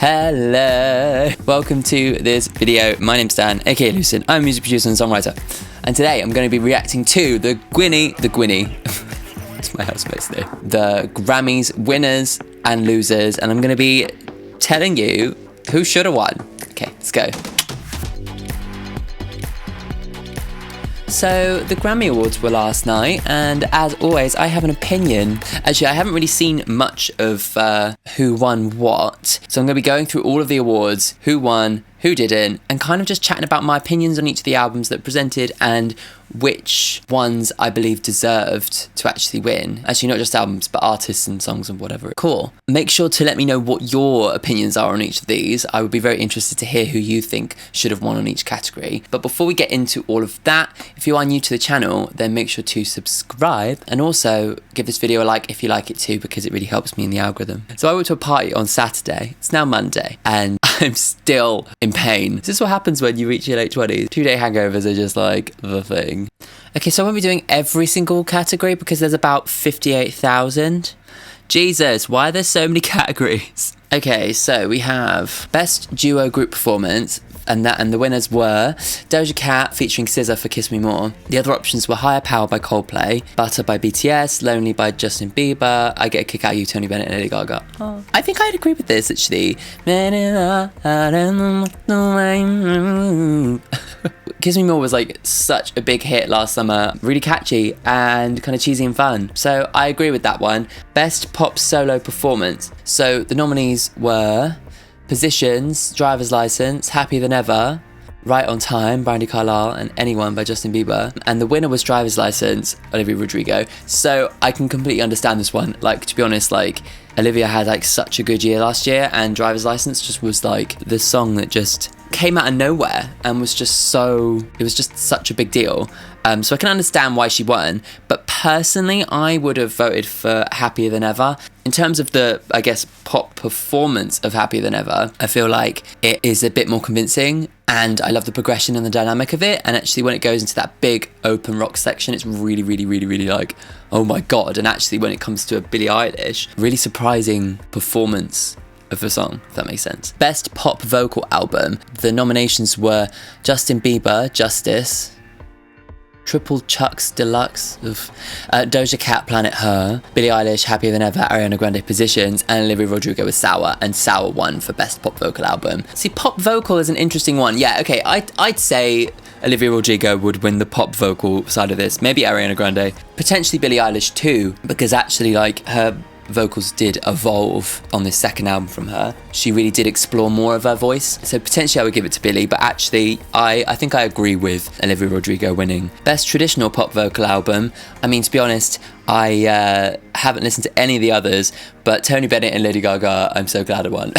Hello, welcome to this video. My name's Dan, aka Lucin. I'm a music producer and songwriter, and today I'm going to be reacting to the Gwynny. It's my housemate's name. The Grammys winners and losers, and I'm going to be telling you who should have won. Okay, let's go. So the Grammy Awards were last night, and as always, I have an opinion. Actually, I haven't really seen much of who won what, so I'm going to be going through all of the awards, who won, who didn't, and kind of just chatting about my opinions on each of the albums that presented and which ones I believe deserved to actually win. Actually, not just albums, but artists and songs and whatever. Cool. Make sure to let me know what your opinions are on each of these. I would be very interested to hear who you think should have won on each category. But before we get into all of that, if you are new to the channel, then make sure to subscribe and also give this video a like if you like it too, because it really helps me in the algorithm. So I went to a party on Saturday. It's now Monday, and I'm still in pain. This is what happens when you reach your late 20s. 2-day hangovers are just like the thing. Okay, so I won't be doing every single category because there's about 58,000. Jesus, why are there so many categories? Okay, so we have Best Duo Group Performance, and the winners were Doja Cat featuring SZA for Kiss Me More. The other options were Higher Power by Coldplay, Butter by BTS, Lonely by Justin Bieber, I Get a Kick Out of You, Tony Bennett and Lady Gaga. Oh. I think I'd agree with this, actually. Kiss Me More was like such a big hit last summer, really catchy and kind of cheesy and fun. So I agree with that one. Best Pop Solo Performance. So the nominees were Positions, Driver's License, Happier Than Ever, Right on Time, Brandy Carlisle, and Anyone by Justin Bieber. And the winner was Driver's License, Olivia Rodrigo. So I can completely understand this one. Like, to be honest, like, Olivia had like such a good year last year, and Driver's License just was like the song that just came out of nowhere and was just it was just such a big deal. So I can understand why she won, but personally I would have voted for Happier Than Ever. In terms of the, I guess, pop performance of Happier Than Ever, I feel like it is a bit more convincing, and I love the progression and the dynamic of it. And actually when it goes into that big open rock section, it's really, really, really, really like, oh my god. And actually when it comes to a Billie Eilish, really surprising performance of the song, if that makes sense. Best Pop Vocal Album. The nominations were Justin Bieber, Justice, Triple Chucks Deluxe, Doja Cat, Planet Her, Billie Eilish, Happier Than Ever, Ariana Grande, Positions, and Olivia Rodrigo with Sour, and Sour won for Best Pop Vocal Album. See, pop vocal is an interesting one. Yeah, okay, I'd say Olivia Rodrigo would win the pop vocal side of this. Maybe Ariana Grande, potentially Billie Eilish too, because actually like her vocals did evolve on this second album from her. She really did explore more of her voice. So potentially I would give it to Billie, but actually I think I agree with Olivia Rodrigo winning. Best Traditional Pop Vocal Album. I mean, to be honest, I haven't listened to any of the others, but Tony Bennett and Lady Gaga, I'm so glad I won,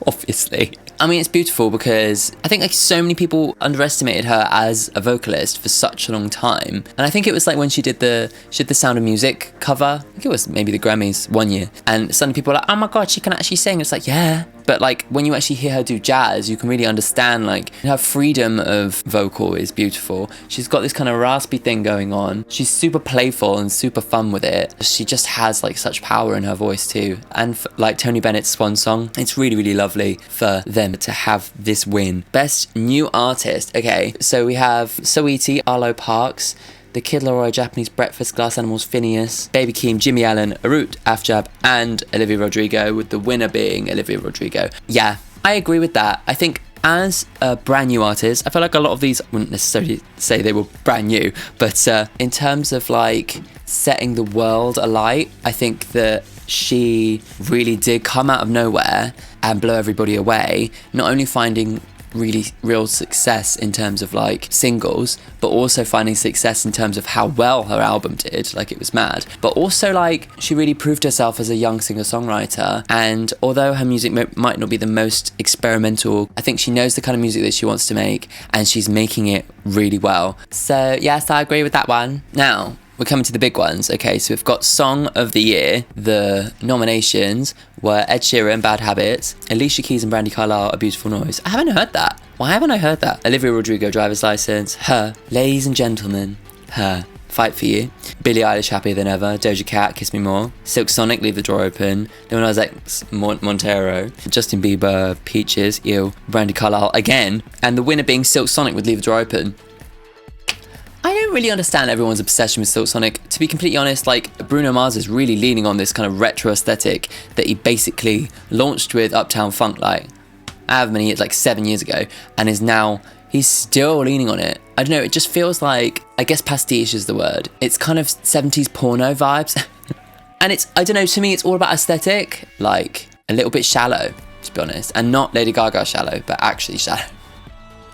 obviously. I mean, it's beautiful because I think like so many people underestimated her as a vocalist for such a long time. And I think it was like when she did the Sound of Music cover, I think it was maybe the Grammys one year, and suddenly people were like, oh my god, she can actually sing. It's like, yeah. But like when you actually hear her do jazz, you can really understand like her freedom of vocal is beautiful. She's got this kind of raspy thing going on. She's super playful and super fun with it. She just has like such power in her voice too. And like Tony Bennett's Swan Song, it's really, really lovely for them to have this win. Best New Artist. Okay, so we have Saweetie, Arlo Parks, The Kid Laroi, Japanese Breakfast, Glass Animals, Phineas, Baby Keem, Jimmy Allen, Arut, Afjab, and Olivia Rodrigo, with the winner being Olivia Rodrigo. Yeah, I agree with that. I think as a brand new artist, I feel like a lot of these, I wouldn't necessarily say they were brand new, but in terms of like setting the world alight, I think that she really did come out of nowhere and blow everybody away, not only finding really real success in terms of like singles, but also finding success in terms of how well her album did. Like, it was mad. But also like she really proved herself as a young singer-songwriter, and although her music might not be the most experimental, I think she knows the kind of music that she wants to make, and she's making it really well. So yes, I agree with that one. Now we're coming to the big ones. Okay, so we've got Song of the Year. The nominations were Ed Sheeran, Bad Habits, Alicia Keys and Brandy Carlisle, A Beautiful Noise. I haven't heard that. Why haven't I heard that? Olivia Rodrigo, Driver's License, Her, Ladies and Gentlemen, Her, Fight For You. Billie Eilish, Happier Than Ever. Doja Cat, Kiss Me More. Silk Sonic, Leave the Door Open. Lil Nas X, Montero. Justin Bieber, Peaches, Ew. Brandy Carlisle again. And the winner being Silk Sonic with Leave the Door Open. I don't really understand everyone's obsession with Silk Sonic. To be completely honest, like, Bruno Mars is really leaning on this kind of retro aesthetic that he basically launched with Uptown Funk, like, however many years, like 7 years ago, and is now, he's still leaning on it. I don't know, it just feels like, I guess pastiche is the word. It's kind of 70s porno vibes. And it's, I don't know, to me it's all about aesthetic, like, a little bit shallow, to be honest. And not Lady Gaga shallow, but actually shallow.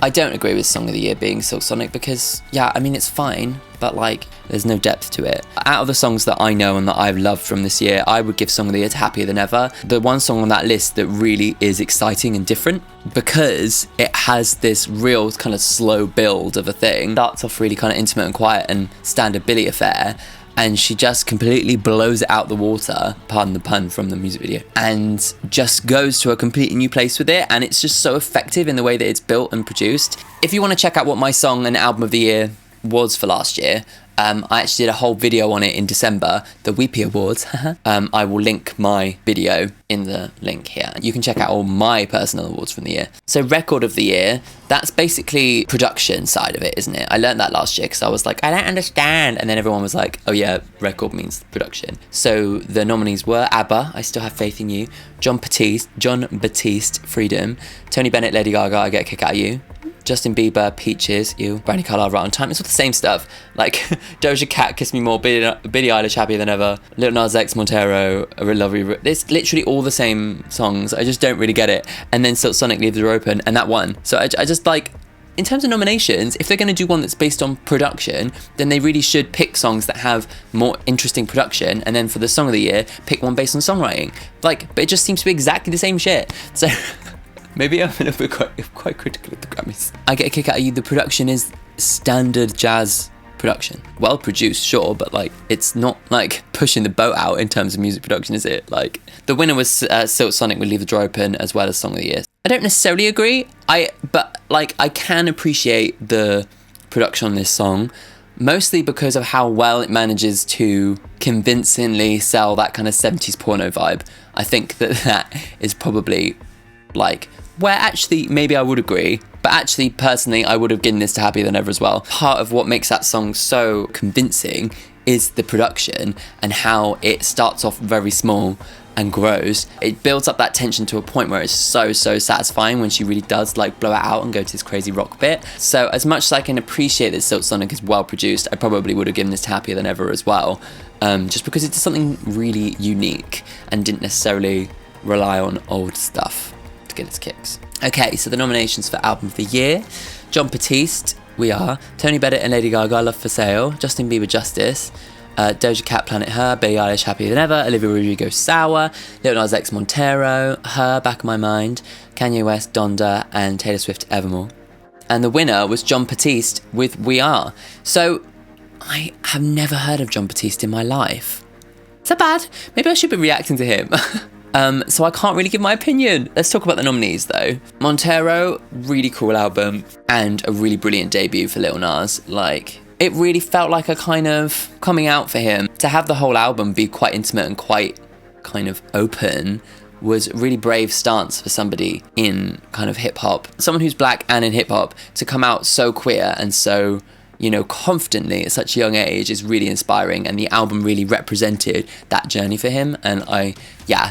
I don't agree with Song of the Year being Silk Sonic because, yeah, I mean, it's fine, but, like, there's no depth to it. Out of the songs that I know and that I've loved from this year, I would give Song of the Year to Happier Than Ever. The one song on that list that really is exciting and different because it has this real kind of slow build of a thing. Starts off really kind of intimate and quiet and standard Billie affair, and she just completely blows it out the water, pardon the pun from the music video, and just goes to a completely new place with it, and it's just so effective in the way that it's built and produced. If you want to check out what my song and album of the year was for last year, I actually did a whole video on it in December, the Weepy Awards. I will link my video in the link here. You can check out all my personal awards from the year. So record of the year, that's basically production side of it, isn't it? I learned that last year because I was like, I don't understand. And then everyone was like, oh yeah, record means production. So the nominees were ABBA, I Still Have Faith in You, John Batiste, Freedom, Tony Bennett, Lady Gaga, I Get a Kick Out of You, Justin Bieber, Peaches, Ew, Brandy Carlisle, Right on Time. It's all the same stuff. Like Doja Cat, Kiss Me More, Billie Eilish, Happier Than Ever, Lil Nas X, Montero, I Really Love You. It's literally all the same songs. I just don't really get it. And then Silk Sonic, Leave the Door Open, and that won. So I just like, in terms of nominations, if they're going to do one that's based on production, then they really should pick songs that have more interesting production, and then for the Song of the Year, pick one based on songwriting. Like, but it just seems to be exactly the same shit. So maybe I'm a bit quite critical of the Grammys. I Get a Kick Out of You, the production is standard jazz production. Well produced, sure, but like, it's not like pushing the boat out in terms of music production, is it? Like, the winner was Silk Sonic with Leave the Door Open, as well as Song of the Year. I don't necessarily agree, but like, I can appreciate the production on this song, mostly because of how well it manages to convincingly sell that kind of 70s porno vibe. I think that is probably, like, where actually maybe I would agree, but actually personally I would have given this to Happier Than Ever as well. Part of what makes that song so convincing is the production and how it starts off very small and grows. It builds up that tension to a point where it's so satisfying when she really does like blow it out and go to this crazy rock bit. So as much as I can appreciate that Silk Sonic is well produced, I probably would have given this to Happier Than Ever as well, just because it's something really unique and didn't necessarily rely on old stuff to get its kicks. Okay, so the nominations for Album of the Year: John Batiste, We Are, Tony Bennett and Lady Gaga, Love for Sale, Justin Bieber, Justice, Doja Cat, Planet Her, Billie Eilish, Happier Than Ever, Olivia Rodrigo, Sour, Lil Nas X, Montero, Her, Back of My Mind, Kanye West, Donda, and Taylor Swift, Evermore. And the winner was John Batiste with We Are. So I have never heard of John Batiste in my life. Is that bad? Maybe I should be reacting to him. So I can't really give my opinion. Let's talk about the nominees though. Montero, really cool album and a really brilliant debut for Lil Nas. Like, it really felt like a kind of coming out for him. To have the whole album be quite intimate and quite kind of open was a really brave stance for somebody in kind of hip hop. Someone who's black and in hip hop to come out so queer and so, you know, confidently at such a young age is really inspiring, and the album really represented that journey for him, and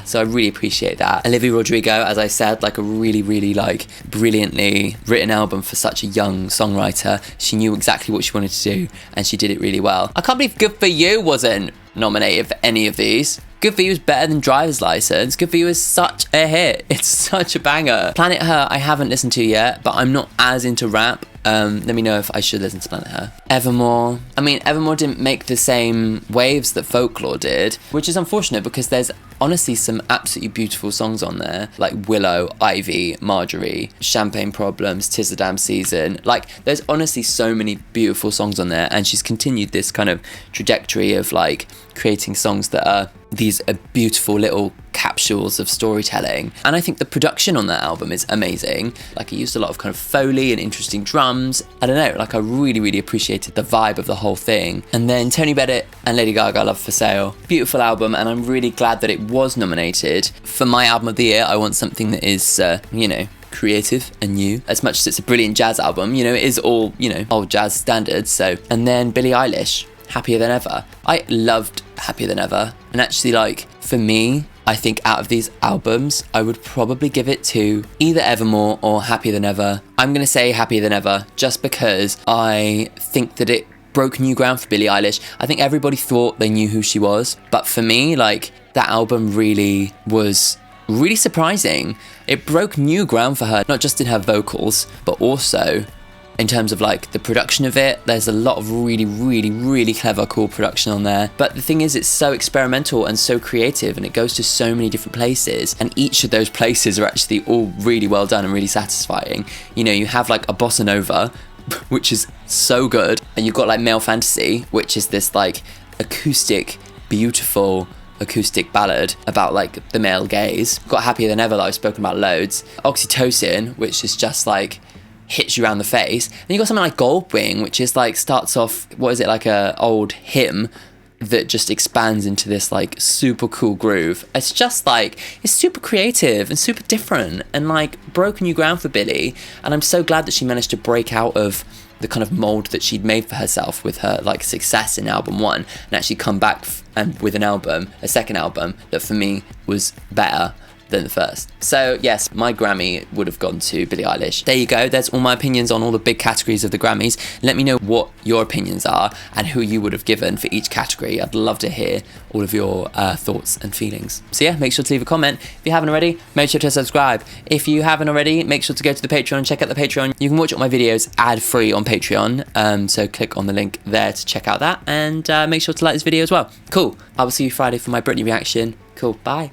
so I really appreciate that. Olivia Rodrigo, as I said, like a really like brilliantly written album for such a young songwriter. She knew exactly what she wanted to do and she did it really well. I can't believe Good For You wasn't nominated for any of these. Good For You is better than Driver's License. Good For You is such a hit. It's such a banger. Planet Her I haven't listened to yet, but I'm not as into rap. Let me know if I should listen to Planet Her. Evermore. I mean, Evermore didn't make the same waves that Folklore did, which is unfortunate because there's honestly some absolutely beautiful songs on there, like Willow, Ivy, Marjorie, Champagne Problems, 'Tis the Damn Season. Like, there's honestly so many beautiful songs on there, and she's continued this kind of trajectory of like creating songs that are these beautiful little capsules of storytelling. And I think the production on that album is amazing. Like, it used a lot of kind of Foley and interesting drums. I don't know, like I really appreciated the vibe of the whole thing. And then Tony Bennett and Lady Gaga, Love for Sale. Beautiful album, and I'm really glad that it was nominated. For my album of the year, I want something that is, you know, creative and new. As much as it's a brilliant jazz album, you know, it is all, you know, old jazz standards. So, and then Billie Eilish, Happier Than Ever. I loved Happier Than Ever, and actually, like, for me, I think out of these albums, I would probably give it to either Evermore or Happier Than Ever. I'm gonna say Happier Than Ever just because I think that it broke new ground for Billie Eilish. I think everybody thought they knew who she was, but for me, like, that album really was really surprising. It broke new ground for her, not just in her vocals, but also in terms of like the production of it. There's a lot of really clever, cool production on there. But the thing is, it's so experimental and so creative, and it goes to so many different places, and each of those places are actually all really well done and really satisfying. You know, you have like a bossa nova, which is so good, and you've got like Male Fantasy, which is this like acoustic, beautiful acoustic ballad about like the male gaze. You've got Happier Than Ever that I've spoken about loads. Oxytocin, which is just like hits you around the face. Then you got something like Goldwing, which is like starts off, what is it, like a old hymn that just expands into this like super cool groove. It's just like, it's super creative and super different and like broke new ground for Billie. And I'm so glad that she managed to break out of the kind of mold that she'd made for herself with her like success in album 1, and actually come back and with an album, a second album that for me was better than the first. So yes, my Grammy would have gone to Billie Eilish. There you go, there's all my opinions on all the big categories of the Grammys. Let me know what your opinions are and who you would have given for each category. I'd love to hear all of your thoughts and feelings. So yeah, make sure to leave a comment. If you haven't already, make sure to subscribe. If you haven't already, make sure to go to the Patreon and check out the Patreon. You can watch all my videos ad-free on Patreon, so click on the link there to check out that, and make sure to like this video as well. Cool, I will see you Friday for my Britney reaction. Cool, bye.